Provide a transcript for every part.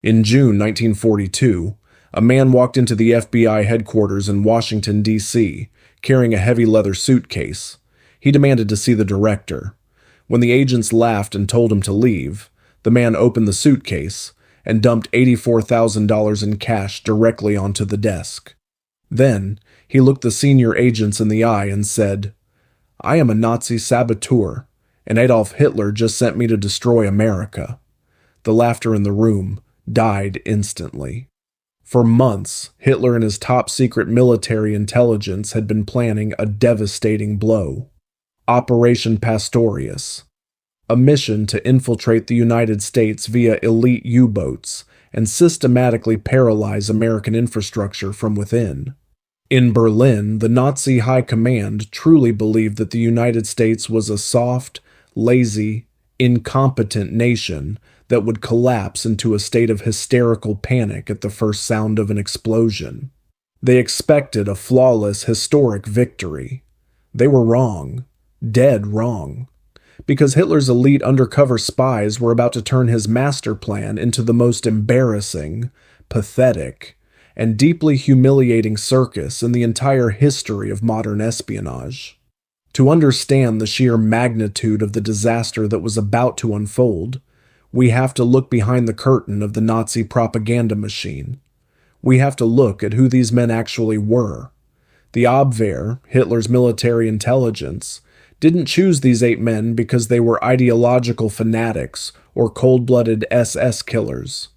In June 1942, a man walked into the FBI headquarters in Washington, D.C., carrying a heavy leather suitcase. He demanded to see the director. When the agents laughed and told him to leave, the man opened the suitcase and dumped $84,000 in cash directly onto the desk. Then, he looked the senior agents in the eye and said, "I am a Nazi saboteur, and Adolf Hitler just sent me to destroy America." The laughter in the room died instantly. For months, Hitler and his top-secret military intelligence had been planning a devastating blow. Operation Pastorius, a mission to infiltrate the United States via elite U-boats and systematically paralyze American infrastructure from within. In Berlin, the Nazi high command truly believed that the United States was a soft, lazy, incompetent nation that would collapse into a state of hysterical panic at the first sound of an explosion. They expected a flawless, historic victory. They were wrong, dead wrong, because Hitler's elite undercover spies were about to turn his master plan into the most embarrassing, pathetic, and deeply humiliating circus in the entire history of modern espionage. To understand the sheer magnitude of the disaster that was about to unfold, we have to look behind the curtain of the Nazi propaganda machine. We have to look at who these men actually were. The Abwehr, Hitler's military intelligence, didn't choose these 8 men because they were ideological fanatics or cold-blooded SS killers.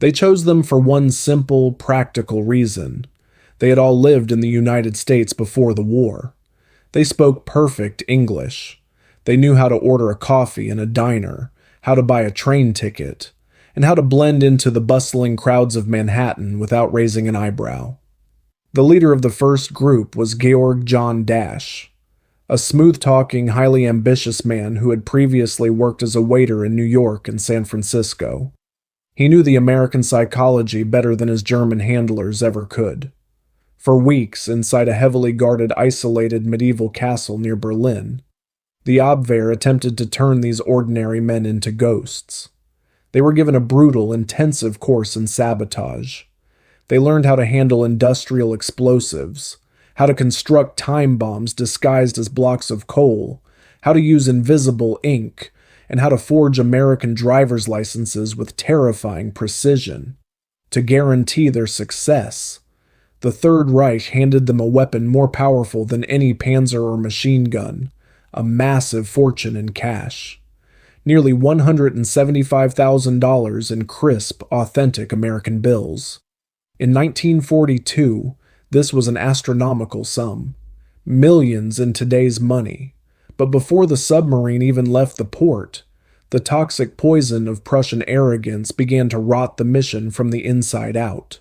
They chose them for one simple, practical reason. They had all lived in the United States before the war. They spoke perfect English. They knew how to order a coffee in a diner, how to buy a train ticket, and how to blend into the bustling crowds of Manhattan without raising an eyebrow. The leader of the first group was Georg John Dasch, a smooth-talking, highly ambitious man who had previously worked as a waiter in New York and San Francisco. He knew the American psychology better than his German handlers ever could. For weeks, inside a heavily guarded, isolated medieval castle near Berlin, the Abwehr attempted to turn these ordinary men into ghosts. They were given a brutal, intensive course in sabotage. They learned how to handle industrial explosives, how to construct time bombs disguised as blocks of coal, how to use invisible ink, and how to forge American driver's licenses with terrifying precision. To guarantee their success, the Third Reich handed them a weapon more powerful than any Panzer or machine gun, a massive fortune in cash. Nearly $175,000 in crisp, authentic American bills. In 1942, this was an astronomical sum. Millions in today's money. But before the submarine even left the port, the toxic poison of Prussian arrogance began to rot the mission from the inside out.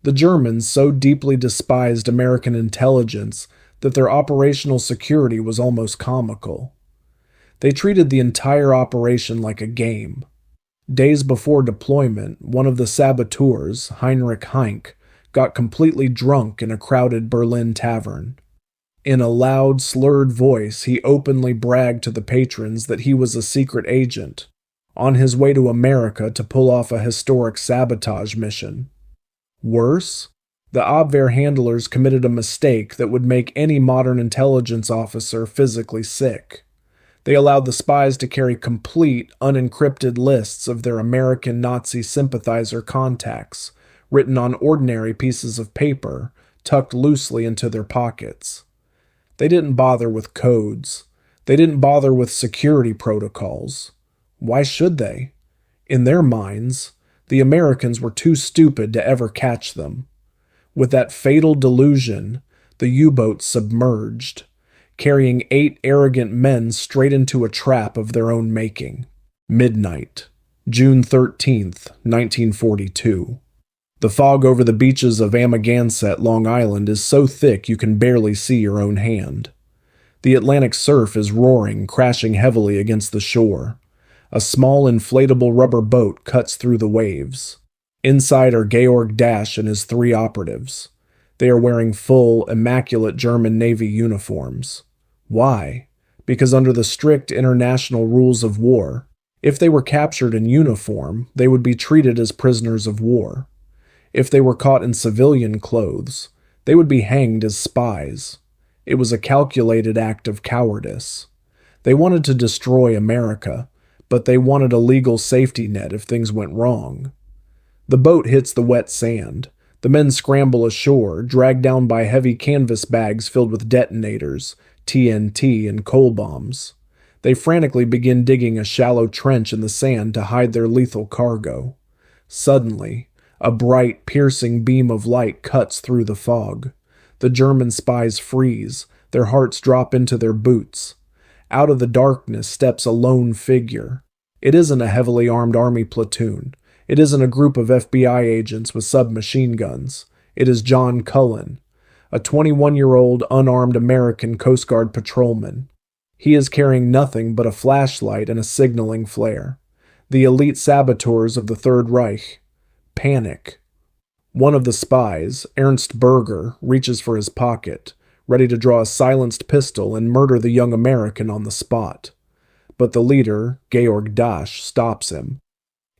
The Germans so deeply despised American intelligence that their operational security was almost comical. They treated the entire operation like a game. Days before deployment, one of the saboteurs, Heinrich Heinck, got completely drunk in a crowded Berlin tavern. In a loud, slurred voice, he openly bragged to the patrons that he was a secret agent, on his way to America to pull off a historic sabotage mission. Worse, the Abwehr handlers committed a mistake that would make any modern intelligence officer physically sick. They allowed the spies to carry complete, unencrypted lists of their American Nazi sympathizer contacts, written on ordinary pieces of paper, tucked loosely into their pockets. They didn't bother with codes. They didn't bother with security protocols. Why should they? In their minds, the Americans were too stupid to ever catch them. With that fatal delusion, the U-boat submerged, carrying 8 arrogant men straight into a trap of their own making. Midnight, June 13th, 1942. The fog over the beaches of Amagansett, Long Island is so thick you can barely see your own hand. The Atlantic surf is roaring, crashing heavily against the shore. A small inflatable rubber boat cuts through the waves. Inside are Georg Dasch and his 3 operatives. They are wearing full, immaculate German Navy uniforms. Why? Because under the strict international rules of war, If they were captured in uniform, they would be treated as prisoners of war. If they were caught in civilian clothes, they would be hanged as spies. It was a calculated act of cowardice. They wanted to destroy America, but they wanted a legal safety net if things went wrong. The boat hits the wet sand. The men scramble ashore, dragged down by heavy canvas bags filled with detonators, TNT, and coal bombs. They frantically begin digging a shallow trench in the sand to hide their lethal cargo. Suddenly, a bright, piercing beam of light cuts through the fog. The German spies freeze. Their hearts drop into their boots. Out of the darkness steps a lone figure. It isn't a heavily armed army platoon. It isn't a group of FBI agents with submachine guns. It is John Cullen, a 21-year-old unarmed American Coast Guard patrolman. He is carrying nothing but a flashlight and a signaling flare. The elite saboteurs of the Third Reich. Panic. One of the spies, Ernst Berger, reaches for his pocket, ready to draw a silenced pistol and murder the young American on the spot. But the leader, Georg Dasch, stops him.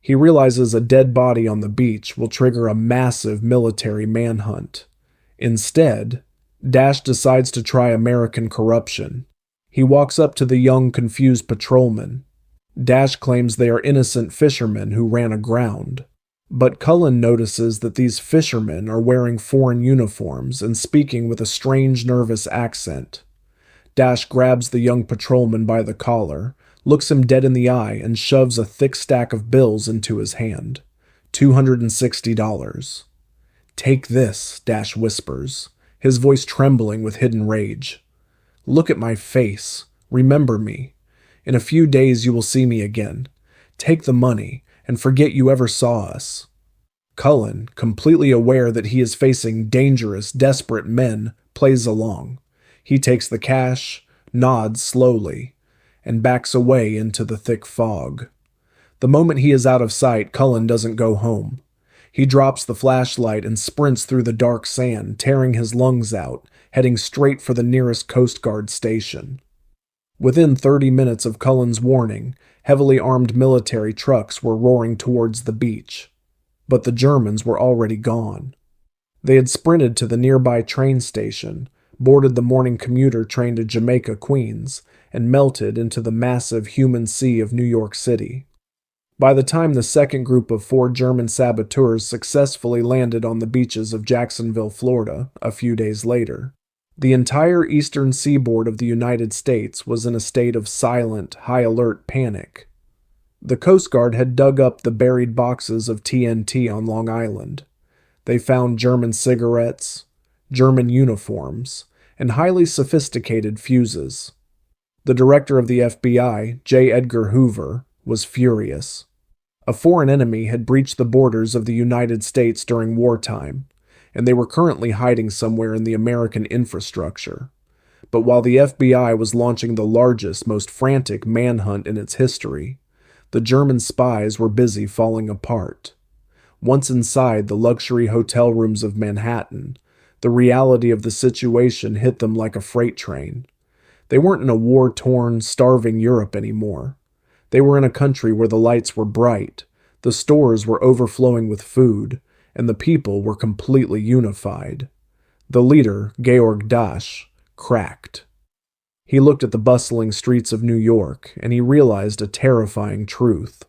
He realizes a dead body on the beach will trigger a massive military manhunt. Instead, Dasch decides to try American corruption. He walks up to the young, confused patrolman. Dasch claims they are innocent fishermen who ran aground. But Cullen notices that these fishermen are wearing foreign uniforms and speaking with a strange, nervous accent. Dasch grabs the young patrolman by the collar, looks him dead in the eye, and shoves a thick stack of bills into his hand. $260. "Take this," Dasch whispers, his voice trembling with hidden rage. "Look at my face. Remember me. In a few days you will see me again. Take the money, and forget you ever saw us." Cullen, completely aware that he is facing dangerous, desperate men, plays along. He takes the cash, nods slowly, and backs away into the thick fog. The moment he is out of sight, Cullen doesn't go home. He drops the flashlight and sprints through the dark sand, tearing his lungs out, heading straight for the nearest Coast Guard station. Within 30 minutes of Cullen's warning, heavily armed military trucks were roaring towards the beach. But the Germans were already gone. They had sprinted to the nearby train station, boarded the morning commuter train to Jamaica, Queens, and melted into the massive human sea of New York City. By the time the second group of 4 German saboteurs successfully landed on the beaches of Jacksonville, Florida, a few days later, the entire eastern seaboard of the United States was in a state of silent, high-alert panic. The Coast Guard had dug up the buried boxes of TNT on Long Island. They found German cigarettes, German uniforms, and highly sophisticated fuses. The director of the FBI, J. Edgar Hoover, was furious. A foreign enemy had breached the borders of the United States during wartime, and they were currently hiding somewhere in the American infrastructure. But while the FBI was launching the largest, most frantic manhunt in its history, the German spies were busy falling apart. Once inside the luxury hotel rooms of Manhattan, the reality of the situation hit them like a freight train. They weren't in a war-torn, starving Europe anymore. They were in a country where the lights were bright, the stores were overflowing with food, and the people were completely unified. The leader, Georg Dasch, cracked. He looked at the bustling streets of New York, and he realized a terrifying truth.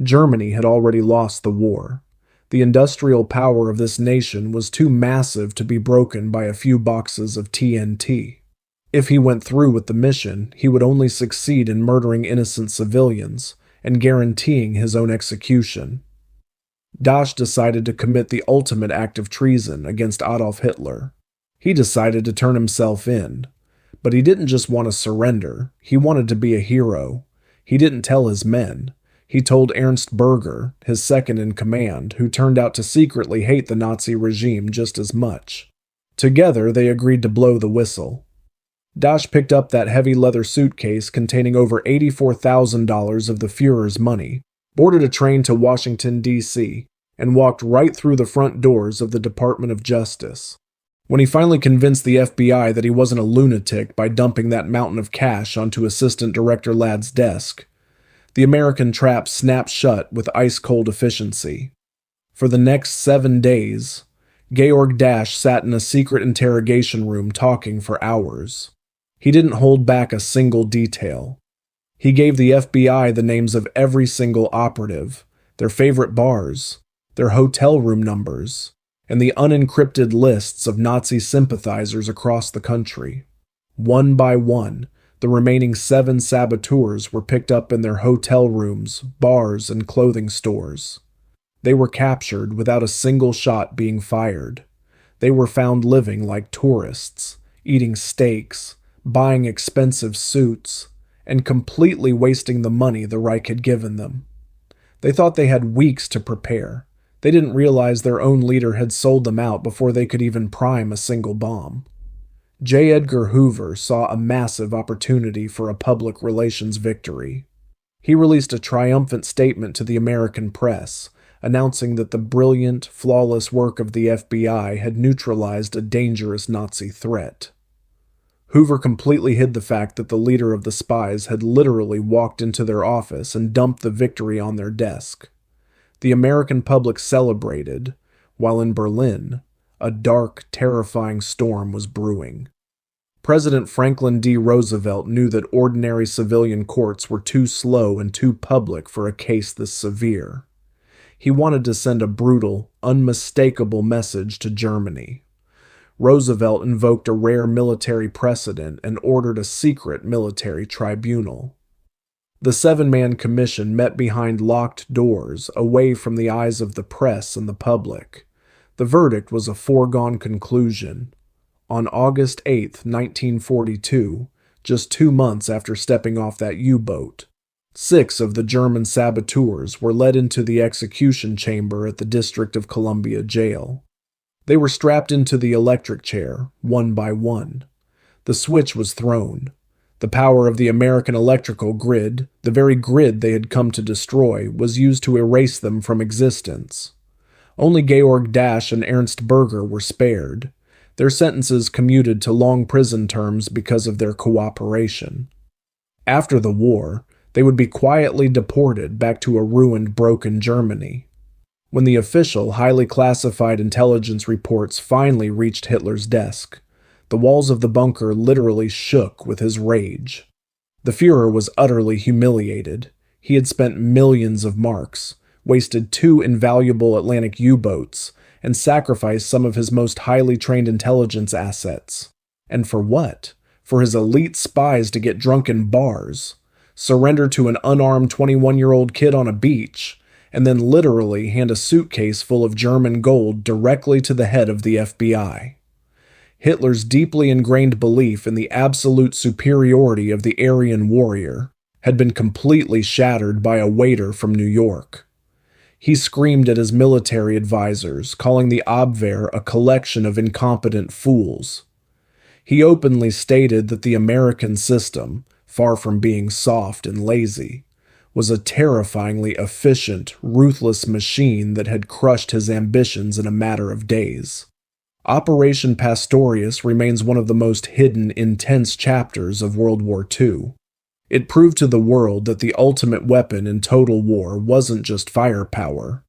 Germany had already lost the war. The industrial power of this nation was too massive to be broken by a few boxes of TNT. If he went through with the mission, he would only succeed in murdering innocent civilians and guaranteeing his own execution. Dasch decided to commit the ultimate act of treason against Adolf Hitler. He decided to turn himself in. But he didn't just want to surrender, he wanted to be a hero. He didn't tell his men. He told Ernst Berger, his second in command, who turned out to secretly hate the Nazi regime just as much. Together, they agreed to blow the whistle. Dasch picked up that heavy leather suitcase containing over $84,000 of the Führer's money, boarded a train to Washington, D.C., and walked right through the front doors of the Department of Justice. When he finally convinced the FBI that he wasn't a lunatic by dumping that mountain of cash onto Assistant Director Ladd's desk, The American trap snapped shut with ice-cold efficiency. For the next 7 days, Georg Dasch sat in a secret interrogation room talking for hours. He didn't hold back a single detail. He gave the FBI the names of every single operative, their favorite bars, their hotel room numbers, and the unencrypted lists of Nazi sympathizers across the country. One by one, the remaining 7 saboteurs were picked up in their hotel rooms, bars, and clothing stores. They were captured without a single shot being fired. They were found living like tourists, eating steaks, buying expensive suits, and completely wasting the money the Reich had given them. They thought they had weeks to prepare. They didn't realize their own leader had sold them out before they could even prime a single bomb. J. Edgar Hoover saw a massive opportunity for a public relations victory. He released a triumphant statement to the American press, announcing that the brilliant, flawless work of the FBI had neutralized a dangerous Nazi threat. Hoover completely hid the fact that the leader of the spies had literally walked into their office and dumped the victory on their desk. The American public celebrated, while in Berlin, a dark, terrifying storm was brewing. President Franklin D. Roosevelt knew that ordinary civilian courts were too slow and too public for a case this severe. He wanted to send a brutal, unmistakable message to Germany. Roosevelt invoked a rare military precedent and ordered a secret military tribunal. The 7-man commission met behind locked doors, away from the eyes of the press and the public. The verdict was a foregone conclusion. On August 8, 1942, just 2 months after stepping off that U-boat, 6 of the German saboteurs were led into the execution chamber at the District of Columbia jail. They were strapped into the electric chair, one by one. The switch was thrown. The power of the American electrical grid, the very grid they had come to destroy, was used to erase them from existence. Only Georg Dasch and Ernst Berger were spared, their sentences commuted to long prison terms because of their cooperation. After the war, they would be quietly deported back to a ruined, broken Germany. When the official, highly classified intelligence reports finally reached Hitler's desk, the walls of the bunker literally shook with his rage. The Führer was utterly humiliated. He had spent millions of marks, wasted 2 invaluable Atlantic U-boats, and sacrificed some of his most highly trained intelligence assets. And for what? For his elite spies to get drunk in bars, surrender to an unarmed 21-year-old kid on a beach, and then literally hand a suitcase full of German gold directly to the head of the FBI. Hitler's deeply ingrained belief in the absolute superiority of the Aryan warrior had been completely shattered by a waiter from New York. He screamed at his military advisors, calling the Abwehr a collection of incompetent fools. He openly stated that the American system, far from being soft and lazy, was a terrifyingly efficient, ruthless machine that had crushed his ambitions in a matter of days. Operation Pastorius remains one of the most hidden, intense chapters of World War II. It proved to the world that the ultimate weapon in total war wasn't just firepower,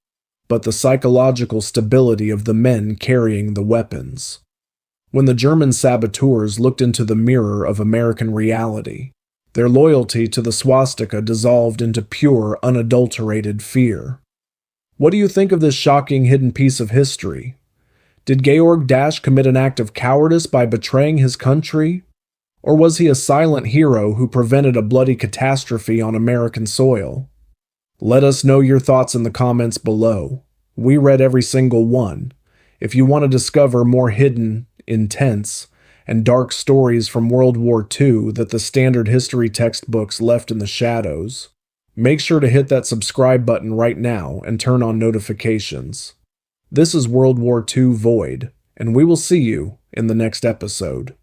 but the psychological stability of the men carrying the weapons. When the German saboteurs looked into the mirror of American reality, their loyalty to the swastika dissolved into pure, unadulterated fear. What do you think of this shocking hidden piece of history? Did Georg Dasch commit an act of cowardice by betraying his country? Or was he a silent hero who prevented a bloody catastrophe on American soil? Let us know your thoughts in the comments below. We read every single one. If you want to discover more hidden, intense, and dark stories from World War II that the standard history textbooks left in the shadows, make sure to hit that subscribe button right now and turn on notifications. This is World War II Void, and we will see you in the next episode.